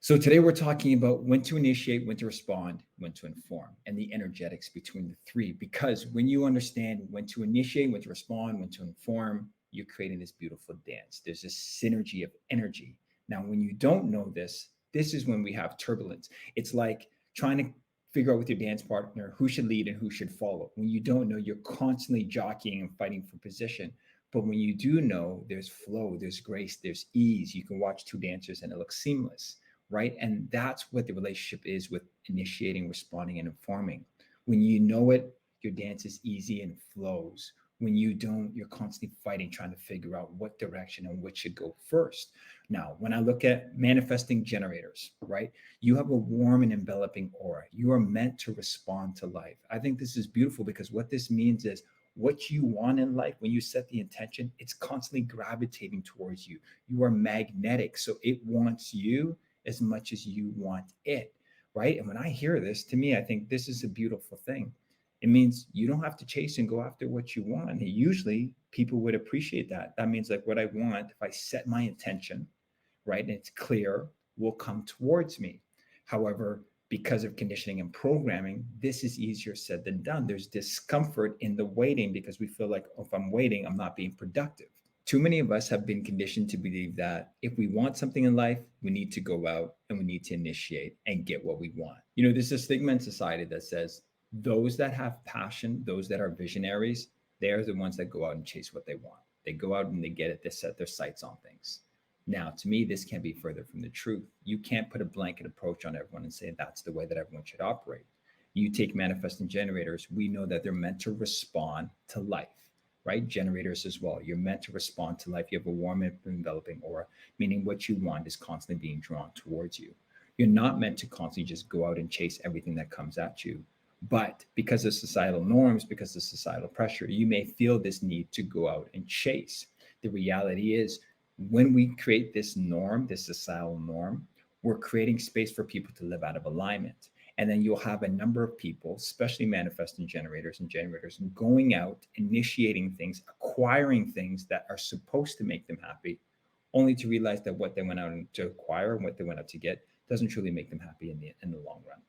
So today we're talking about when to initiate, when to respond, when to inform, and the energetics between the three. Because when you understand when to initiate, when to respond, when to inform, you're creating this beautiful dance. There's this synergy of energy. Now, when you don't know this, this is when we have turbulence. It's like trying to figure out with your dance partner who should lead and who should follow. When you don't know, you're constantly jockeying and fighting for position. But when you do know, there's flow, there's grace, there's ease. You can watch two dancers and it looks seamless, right? And that's what the relationship is with initiating, responding, and informing. When you know it, your dance is easy and flows. When you don't, you're constantly fighting, trying to figure out what direction and which should go first. Now, when I look at manifesting generators, right, you have a warm and enveloping aura. You are meant to respond to life. I think this is beautiful because what this means is what you want in life, when you set the intention, it's constantly gravitating towards you. You are magnetic. So it wants you as much as you want it, right? And when I hear this, to me, I think this is a beautiful thing. It means you don't have to chase and go after what you want. And usually people would appreciate that. That means like what I want, if I set my intention, right, and it's clear, will come towards me. However, because of conditioning and programming, this is easier said than done. There's discomfort in the waiting because we feel like, oh, if I'm waiting, I'm not being productive. Too many of us have been conditioned to believe that if we want something in life, we need to go out and we need to initiate and get what we want. You know, there's a stigma in society that says those that have passion, those that are visionaries, they're the ones that go out and chase what they want. They go out and they get it, they set their sights on things. Now, to me, this can't be further from the truth. You can't put a blanket approach on everyone and say that's the way that everyone should operate. You take manifesting generators, we know that they're meant to respond to life, right? Generators as well. You're meant to respond to life. You have a warm and enveloping aura, meaning what you want is constantly being drawn towards you. You're not meant to constantly just go out and chase everything that comes at you. But because of societal norms, because of societal pressure, you may feel this need to go out and chase. The reality is, when we create this norm, this societal norm, we're creating space for people to live out of alignment. And then you'll have a number of people, especially manifesting generators and generators, going out, initiating things, acquiring things that are supposed to make them happy, only to realize that what they went out to acquire and what they went out to get doesn't truly make them happy in the long run.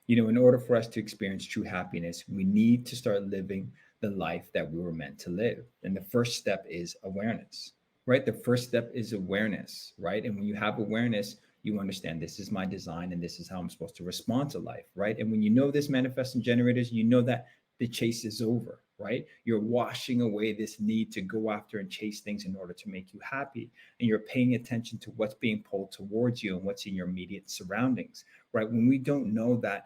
You know, in order for us to experience true happiness, we need to start living the life that we were meant to live. And the first step is awareness, right? The first step is awareness, right? And when you have awareness, you understand this is my design and this is how I'm supposed to respond to life, right? And when you know this, manifesting generators, you know that the chase is over, right? You're washing away this need to go after and chase things in order to make you happy. And you're paying attention to what's being pulled towards you and what's in your immediate surroundings, right? When we don't know that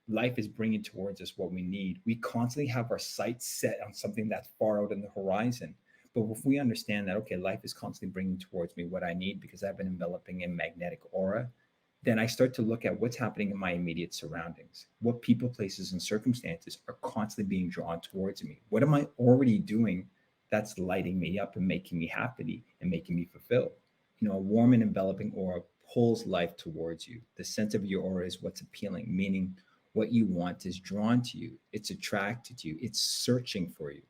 life is bringing towards us what we need, we constantly have our sights set on something that's far out in the horizon. But if we understand that, okay, life is constantly bringing towards me what I need because I've been enveloping in magnetic aura, then I start to look at what's happening in my immediate surroundings. What people, places, and circumstances are constantly being drawn towards me? What am I already doing that's lighting me up and making me happy and making me fulfilled? You know, a warm and enveloping aura pulls life towards you. The sense of your aura is what's appealing, meaning what you want is drawn to you. It's attracted to you. It's searching for you.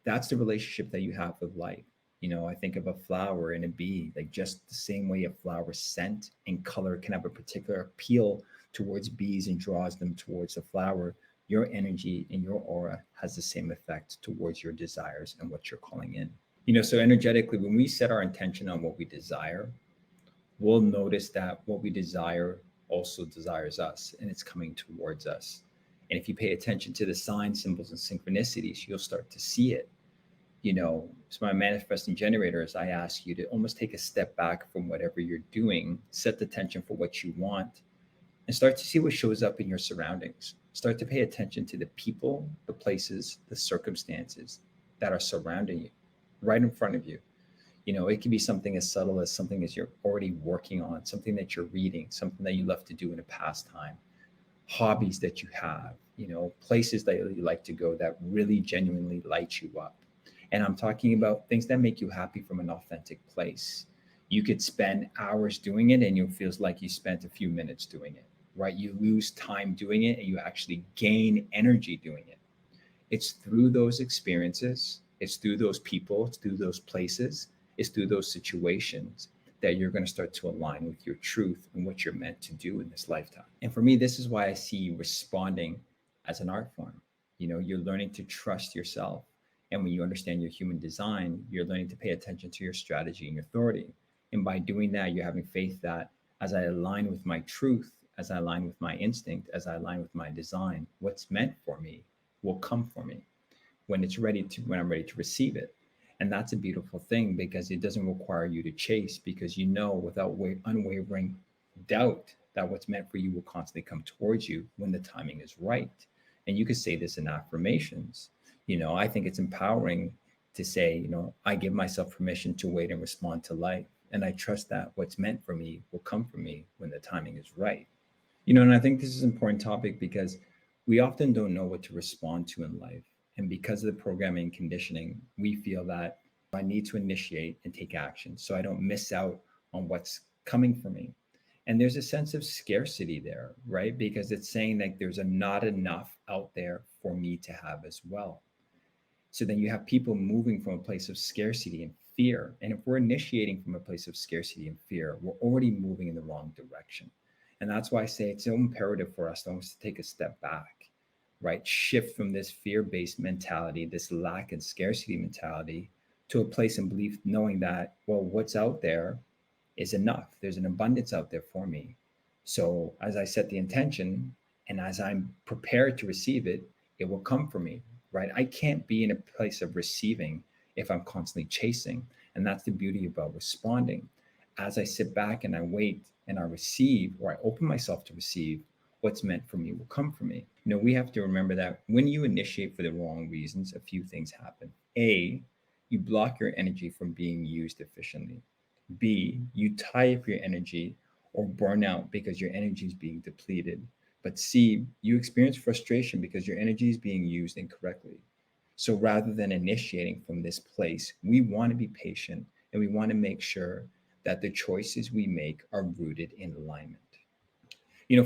That's the relationship that you have with life. You know, I think of a flower and a bee, like just the same way a flower's scent and color can have a particular appeal towards bees and draws them towards the flower. Your energy and your aura has the same effect towards your desires and what you're calling in. You know, so energetically, when we set our intention on what we desire, we'll notice that what we desire also desires us and it's coming towards us. And if you pay attention to the signs, symbols, and synchronicities, you'll start to see it. You know, so my manifesting generators, I ask you to almost take a step back from whatever you're doing, set the tension for what you want, and start to see what shows up in your surroundings. Start to pay attention to the people, the places, the circumstances that are surrounding you, right in front of you. You know, it can be something as subtle as something as you're already working on, something that you're reading, something that you love to do in a pastime, hobbies that you have, you know, places that you like to go that really genuinely light you up. And I'm talking about things that make you happy from an authentic place. You could spend hours doing it and it feels like you spent a few minutes doing it, right? You lose time doing it and you actually gain energy doing it. It's through those experiences, it's through those people, it's through those places, it's through those situations that you're going to start to align with your truth and what you're meant to do in this lifetime. And for me, this is why I see responding as an art form. You're learning to trust yourself. And when you understand your human design, you're learning to pay attention to your strategy and your authority. And by doing that, you're having faith that as I align with my truth, as I align with my instinct, as I align with my design, what's meant for me will come for me when I'm ready to receive it. And that's a beautiful thing because it doesn't require you to chase, because without unwavering doubt that what's meant for you will constantly come towards you when the timing is right. And you could say this in affirmations. I think it's empowering to say, I give myself permission to wait and respond to life. And I trust that what's meant for me will come for me when the timing is right. And I think this is an important topic because we often don't know what to respond to in life. And because of the programming and conditioning, we feel that I need to initiate and take action so I don't miss out on what's coming for me. And there's a sense of scarcity there, right? Because it's saying that there's not enough out there for me to have as well. So then you have people moving from a place of scarcity and fear. And if we're initiating from a place of scarcity and fear, we're already moving in the wrong direction. And that's why I say it's so imperative for us to almost take a step back, right? Shift from this fear-based mentality, this lack and scarcity mentality, to a place and belief, knowing that, well, what's out there is enough. There's an abundance out there for me. So as I set the intention and as I'm prepared to receive it, it will come for me, right? I can't be in a place of receiving if I'm constantly chasing. And that's the beauty about responding. As I sit back and I wait and I receive, or I open myself to receive, what's meant for me will come for me. We have to remember that when you initiate for the wrong reasons, a few things happen. A, you block your energy from being used efficiently. B, you tie up your energy or burn out because your energy is being depleted. But C, you experience frustration because your energy is being used incorrectly. So rather than initiating from this place, we want to be patient and we want to make sure that the choices we make are rooted in alignment.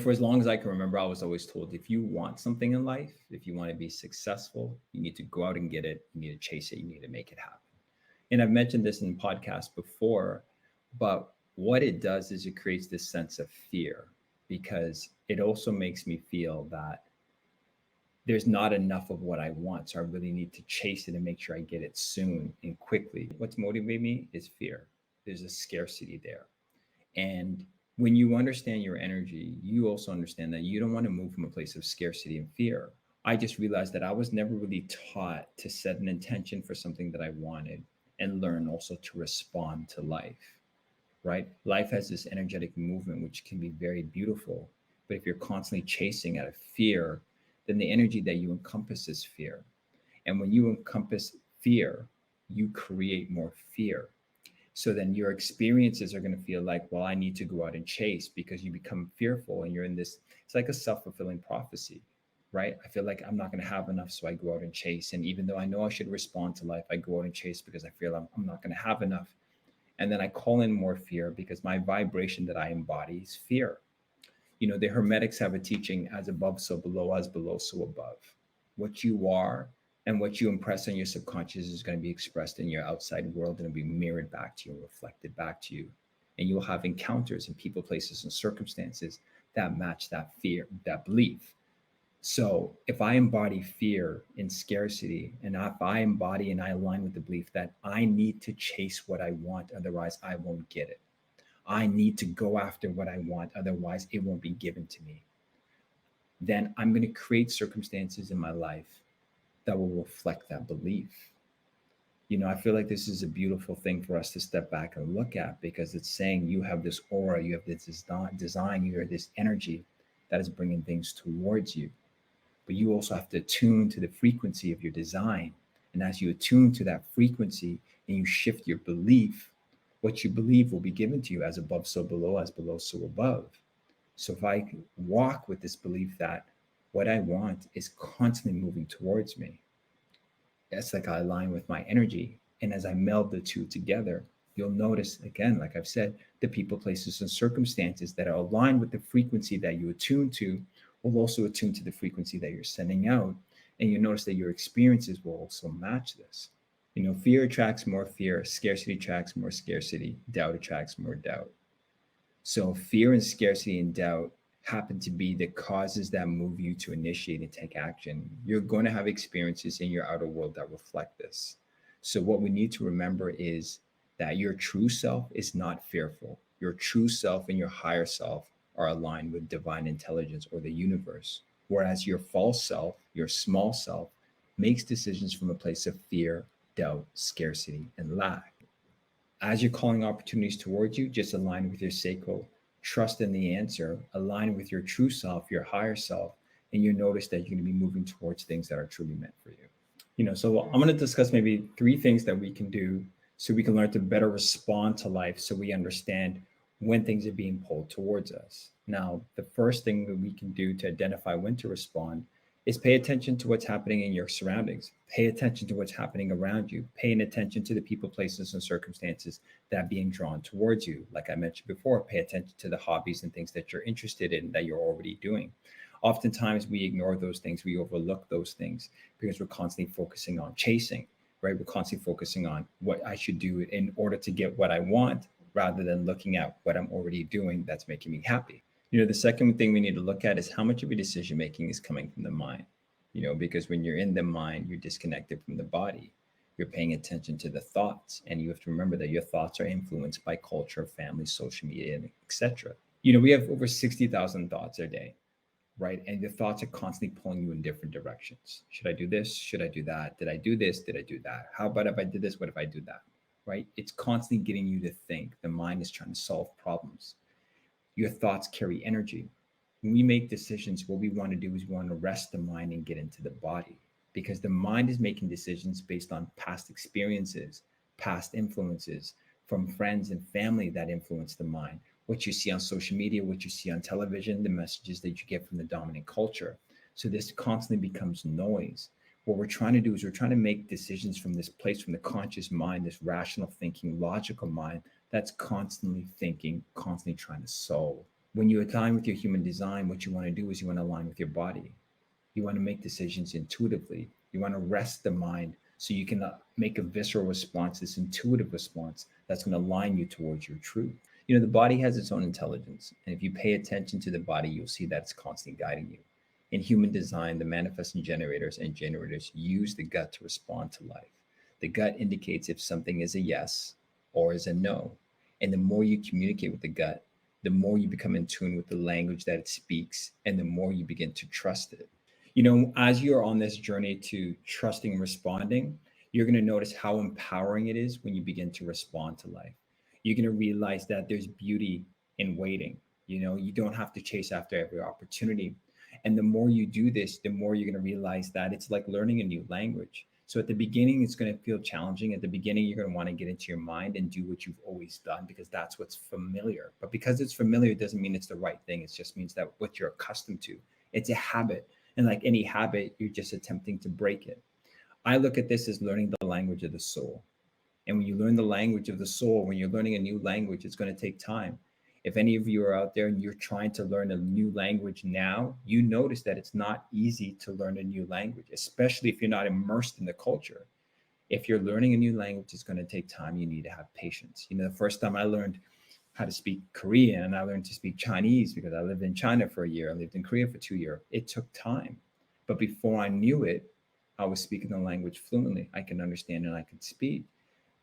For as long as I can remember, I was always told if you want something in life, if you want to be successful, you need to go out and get it. You need to chase it. You need to make it happen. And I've mentioned this in podcasts before, but what it does is it creates this sense of fear because it also makes me feel that there's not enough of what I want. So I really need to chase it and make sure I get it soon and quickly. What's motivating me is fear. There's a scarcity there. And when you understand your energy, you also understand that you don't want to move from a place of scarcity and fear. I just realized that I was never really taught to set an intention for something that I wanted and learn also to respond to life, right? Life has this energetic movement, which can be very beautiful. But if you're constantly chasing out of fear, then the energy that you encompass is fear. And when you encompass fear, you create more fear. So then your experiences are going to feel like, well, I need to go out and chase because you become fearful and you're in this, it's like a self-fulfilling prophecy, right? I feel like I'm not going to have enough. So I go out and chase. And even though I know I should respond to life, I go out and chase because I feel I'm not going to have enough. And then I call in more fear because my vibration that I embody is fear. The Hermetics have a teaching as above, so below, as below, so above. What you are and what you impress on your subconscious is going to be expressed in your outside world and it'll be mirrored back to you and reflected back to you. And you'll have encounters in people, places, and circumstances that match that fear, that belief. So if I embody fear and scarcity, and if I embody and I align with the belief that I need to chase what I want, otherwise I won't get it. I need to go after what I want, otherwise it won't be given to me. Then I'm going to create circumstances in my life that will reflect that belief. I feel like this is a beautiful thing for us to step back and look at because it's saying you have this aura, you have this design, you have this energy that is bringing things towards you. But you also have to attune to the frequency of your design. And as you attune to that frequency and you shift your belief, what you believe will be given to you as above, so below, as below, so above. So if I walk with this belief that what I want is constantly moving towards me, it's like I align with my energy. And as I meld the two together, you'll notice, again, like I've said, the people, places, and circumstances that are aligned with the frequency that you attune to will also attune to the frequency that you're sending out. And you notice that your experiences will also match this. Fear attracts more fear, scarcity attracts more scarcity, doubt attracts more doubt. So fear and scarcity and doubt happen to be the causes that move you to initiate and take action. You're going to have experiences in your outer world that reflect this. So what we need to remember is that your true self is not fearful. Your true self and your higher self are aligned with divine intelligence or the universe. Whereas your false self, your small self, makes decisions from a place of fear, doubt, scarcity, and lack. As you're calling opportunities towards you, just align with your sacral, trust in the answer, align with your true self, your higher self, and you notice that you're going to be moving towards things that are truly meant for you. So I'm going to discuss maybe three things that we can do so we can learn to better respond to life so we understand when things are being pulled towards us. Now, the first thing that we can do to identify when to respond is pay attention to what's happening in your surroundings. Pay attention to what's happening around you. Paying attention to the people, places, and circumstances that are being drawn towards you. Like I mentioned before, pay attention to the hobbies and things that you're interested in that you're already doing. Oftentimes, we ignore those things, we overlook those things because we're constantly focusing on chasing, right? We're constantly focusing on what I should do in order to get what I want rather than looking at what I'm already doing that's making me happy. The second thing we need to look at is how much of your decision making is coming from the mind. Because when you're in the mind, you're disconnected from the body. You're paying attention to the thoughts, and you have to remember that your thoughts are influenced by culture, family, social media, and etc. We have over 60,000 thoughts a day, right? And the thoughts are constantly pulling you in different directions. Should I do this? Should I do that? Did I do this? Did I do that? How about if I did this? What if I do that? Right? It's constantly getting you to think. The mind is trying to solve problems. Your thoughts carry energy. When we make decisions, what we want to do is we want to rest the mind and get into the body because the mind is making decisions based on past experiences, past influences from friends and family that influence the mind, what you see on social media, what you see on television, the messages that you get from the dominant culture. So this constantly becomes noise. What we're trying to do is we're trying to make decisions from this place, from the conscious mind, this rational thinking, logical mind that's constantly thinking, constantly trying to solve. When you align with your human design, what you want to do is you want to align with your body. You want to make decisions intuitively. You want to rest the mind so you can make a visceral response, this intuitive response that's going to align you towards your truth. The body has its own intelligence. And if you pay attention to the body, you'll see that it's constantly guiding you. In human design, the manifesting generators and generators use the gut to respond to life. The gut indicates if something is a yes or is a no. And the more you communicate with the gut, the more you become in tune with the language that it speaks, and the more you begin to trust it. As you're on this journey to trusting and responding, you're going to notice how empowering it is when you begin to respond to life. You're going to realize that there's beauty in waiting. You don't have to chase after every opportunity. And the more you do this, the more you're going to realize that it's like learning a new language. So at the beginning, it's going to feel challenging. At the beginning, you're going to want to get into your mind and do what you've always done because that's what's familiar. But because it's familiar, it doesn't mean it's the right thing. It just means that what you're accustomed to, it's a habit. And like any habit, you're just attempting to break it. I look at this as learning the language of the soul. And when you learn the language of the soul, when you're learning a new language, it's going to take time. If any of you are out there and you're trying to learn a new language now, you notice that it's not easy to learn a new language, especially if you're not immersed in the culture. If you're learning a new language, it's going to take time. You need to have patience. The first time I learned how to speak Korean and I learned to speak Chinese because I lived in China for a year. I lived in Korea for 2 years. It took time. But before I knew it, I was speaking the language fluently. I can understand and I can speak.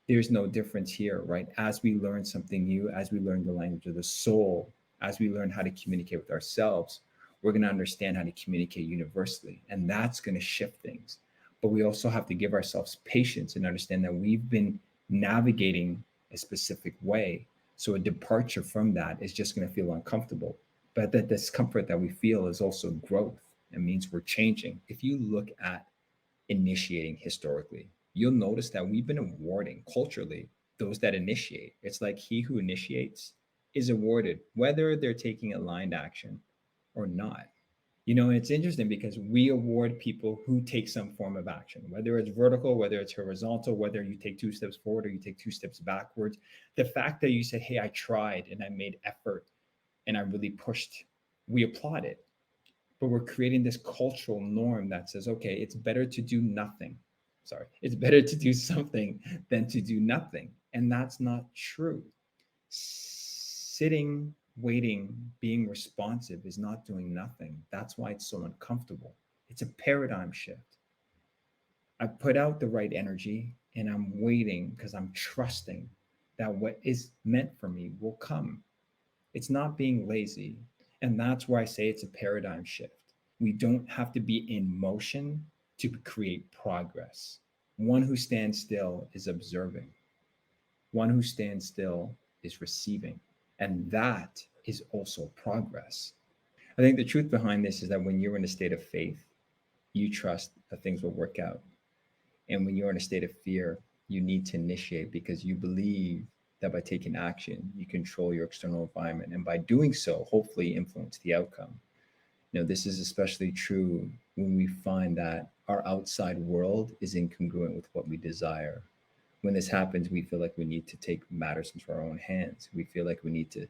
There's no difference here, right? As we learn something new, as we learn the language of the soul, as we learn how to communicate with ourselves, we're going to understand how to communicate universally. And that's going to shift things. But we also have to give ourselves patience and understand that we've been navigating a specific way. So a departure from that is just going to feel uncomfortable. But that discomfort that we feel is also growth. It means we're changing. If you look at initiating historically, you'll notice that we've been awarding culturally those that initiate. It's like he who initiates is awarded, whether they're taking aligned action or not. It's interesting because we award people who take some form of action, whether it's vertical, whether it's horizontal, whether you take 2 steps forward or you take 2 steps backwards. The fact that you said, hey, I tried and I made effort and I really pushed, we applaud it. But we're creating this cultural norm that says, okay, it's better to do nothing Sorry, it's better to do something than to do nothing. And that's not true. Sitting, waiting, being responsive is not doing nothing. That's why it's so uncomfortable. It's a paradigm shift. I put out the right energy and I'm waiting because I'm trusting that what is meant for me will come. It's not being lazy. And that's where I say it's a paradigm shift. We don't have to be in motion to create progress. One who stands still is observing, one who stands still is receiving. And that is also progress. I think the truth behind this is that when you're in a state of faith, you trust that things will work out. And when you're in a state of fear, you need to initiate because you believe that by taking action, you control your external environment. And by doing so, hopefully influence the outcome. This is especially true when we find that our outside world is incongruent with what we desire. When this happens, we feel like we need to take matters into our own hands. We feel like we need to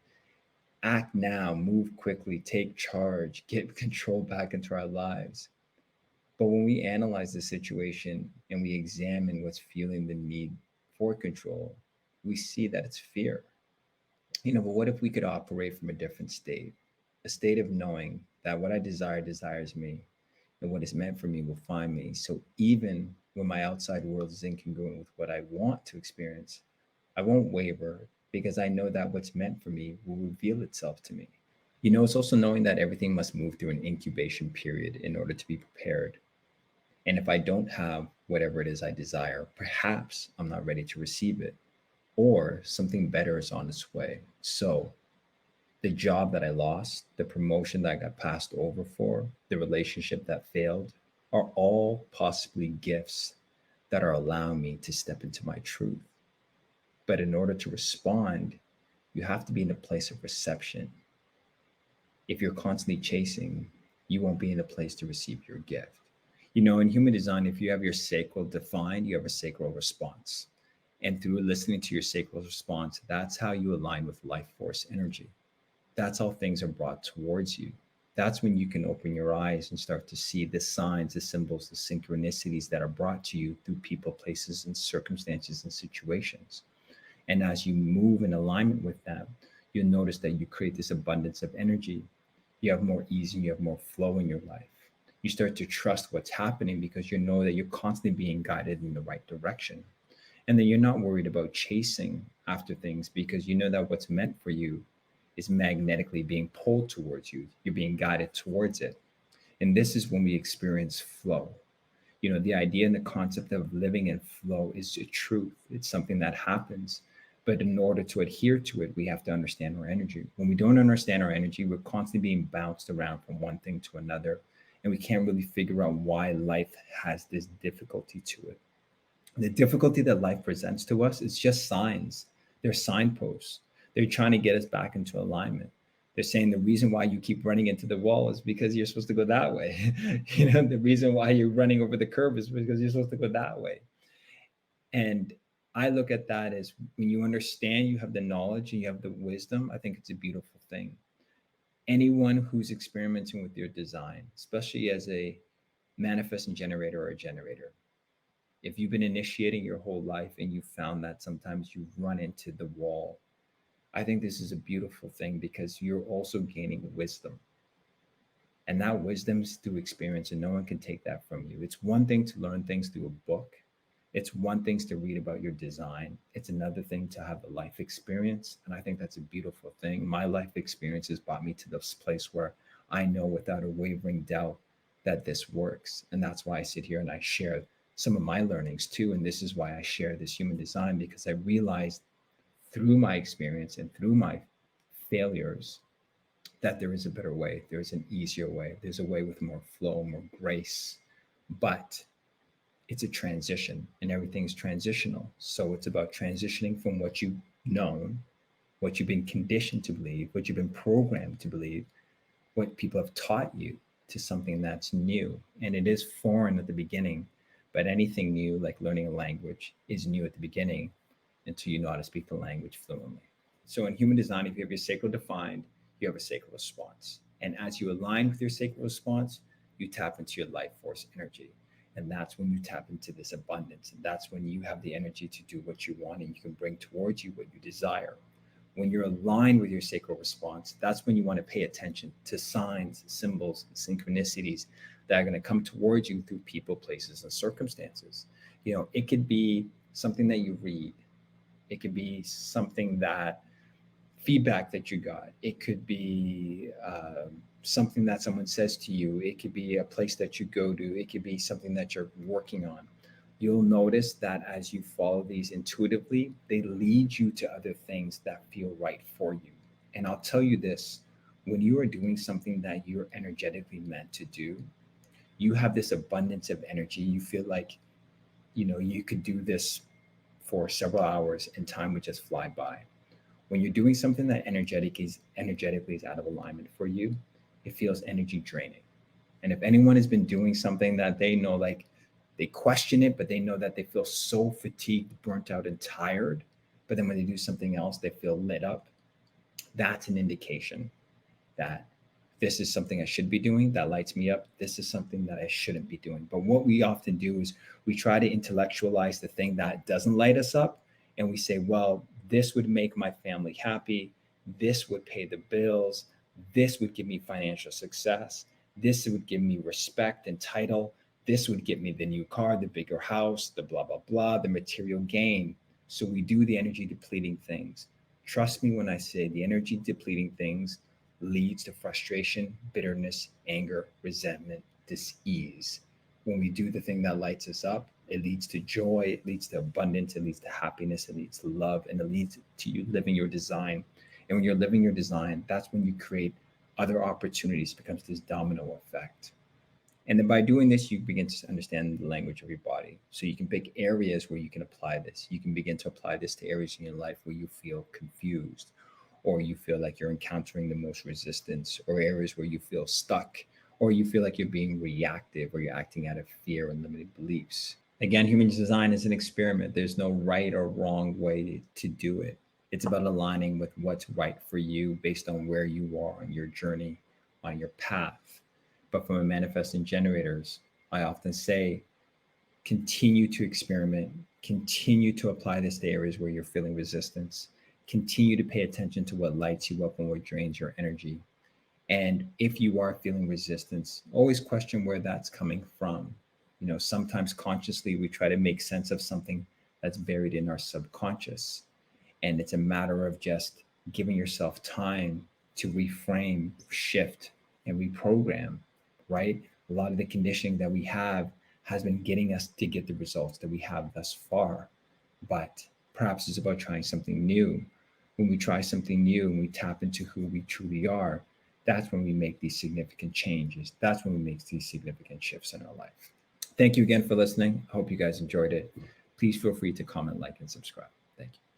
act now, move quickly, take charge, get control back into our lives. But when we analyze the situation and we examine what's fueling the need for control, we see that it's fear. But what if we could operate from a different state? A state of knowing that what I desire desires me, and what is meant for me will find me. So even when my outside world is incongruent with what I want to experience, I won't waver because I know that what's meant for me will reveal itself to me. It's also knowing that everything must move through an incubation period in order to be prepared. And if I don't have whatever it is I desire, perhaps I'm not ready to receive it, or something better is on its way. So, the job that I lost, the promotion that I got passed over for, the relationship that failed are all possibly gifts that are allowing me to step into my truth. But in order to respond, you have to be in a place of reception. If you're constantly chasing, you won't be in a place to receive your gift. In human design, if you have your sacral defined, you have a sacral response. And through listening to your sacral response, that's how you align with life force energy. That's how things are brought towards you. That's when you can open your eyes and start to see the signs, the symbols, the synchronicities that are brought to you through people, places, and circumstances and situations. And as you move in alignment with that, you'll notice that you create this abundance of energy. You have more ease and you have more flow in your life. You start to trust what's happening because you know that you're constantly being guided in the right direction. And then you're not worried about chasing after things because you know that what's meant for you is magnetically being pulled towards you. You're being guided towards it. And this is when we experience flow. The idea and the concept of living in flow is a truth. It's something that happens. But in order to adhere to it, we have to understand our energy. When we don't understand our energy, we're constantly being bounced around from one thing to another. And we can't really figure out why life has this difficulty to it. The difficulty that life presents to us is just signs. They're signposts. They're trying to get us back into alignment. They're saying the reason why you keep running into the wall is because you're supposed to go that way. The reason why you're running over the curb is because you're supposed to go that way. And I look at that as when you understand, you have the knowledge and you have the wisdom, I think it's a beautiful thing. Anyone who's experimenting with your design, especially as a manifesting generator or a generator, if you've been initiating your whole life and you found that sometimes you run into the wall, I think this is a beautiful thing because you're also gaining wisdom. And that wisdom is through experience, and no one can take that from you. It's one thing to learn things through a book, it's one thing to read about your design, it's another thing to have a life experience. And I think that's a beautiful thing. My life experiences brought me to this place where I know without a wavering doubt that this works. And that's why I sit here and I share some of my learnings too. And this is why I share this human design, because I realized through my experience and through my failures that there is a better way. There's an easier way. There's a way with more flow, more grace. But it's a transition and everything's transitional. So it's about transitioning from what you've known, what you've been conditioned to believe, what you've been programmed to believe, what people have taught you, to something that's new. And it is foreign at the beginning, but anything new, like learning a language, is new at the beginning until you know how to speak the language fluently. So in human design, if you have your sacral defined, you have a sacral response. And as you align with your sacral response, you tap into your life force energy. And that's when you tap into this abundance. And that's when you have the energy to do what you want and you can bring towards you what you desire. When you're aligned with your sacral response, that's when you want to pay attention to signs, symbols, synchronicities that are going to come towards you through people, places, and circumstances. It could be something that you read, it could be something that feedback that you got. It could be something that someone says to you. It could be a place that you go to. It could be something that you're working on. You'll notice that as you follow these intuitively, they lead you to other things that feel right for you. And I'll tell you this, when you are doing something that you're energetically meant to do, you have this abundance of energy. You feel like, you could do this for several hours and time would just fly by. When you're doing something that energetically is out of alignment for you, it feels energy draining. And if anyone has been doing something that they know, like they question it, but they know that they feel so fatigued, burnt out, and tired, but then when they do something else, they feel lit up, that's an indication that this is something I should be doing that lights me up. This is something that I shouldn't be doing. But what we often do is we try to intellectualize the thing that doesn't light us up. And we say, well, this would make my family happy. This would pay the bills. This would give me financial success. This would give me respect and title. This would get me the new car, the bigger house, the blah, blah, blah, the material gain. So we do the energy depleting things. Trust me when I say the energy depleting things leads to frustration, bitterness, anger, resentment, dis-ease. When we do the thing that lights us up, it leads to joy, it leads to abundance, it leads to happiness, it leads to love, and it leads to you living your design. And when you're living your design, that's when you create other opportunities. It becomes this domino effect. And then by doing this, you begin to understand the language of your body. So you can pick areas where you can apply this. You can begin to apply this to areas in your life where you feel confused, or you feel like you're encountering the most resistance, or areas where you feel stuck, or you feel like you're being reactive, or you're acting out of fear and limited beliefs. Again, human design is an experiment. There's no right or wrong way to do it. It's about aligning with what's right for you based on where you are on your journey, on your path. But from a manifesting generators, I often say, continue to experiment, continue to apply this to areas where you're feeling resistance, continue to pay attention to what lights you up and what drains your energy. And if you are feeling resistance, always question where that's coming from. Sometimes consciously we try to make sense of something that's buried in our subconscious. And it's a matter of just giving yourself time to reframe, shift, and reprogram, right? A lot of the conditioning that we have has been getting us to get the results that we have thus far. But perhaps it's about trying something new. When we try something new and we tap into who we truly are, that's when we make these significant changes. That's when we make these significant shifts in our life. Thank you again for listening. I hope you guys enjoyed it. Please feel free to comment, like, and subscribe. Thank you.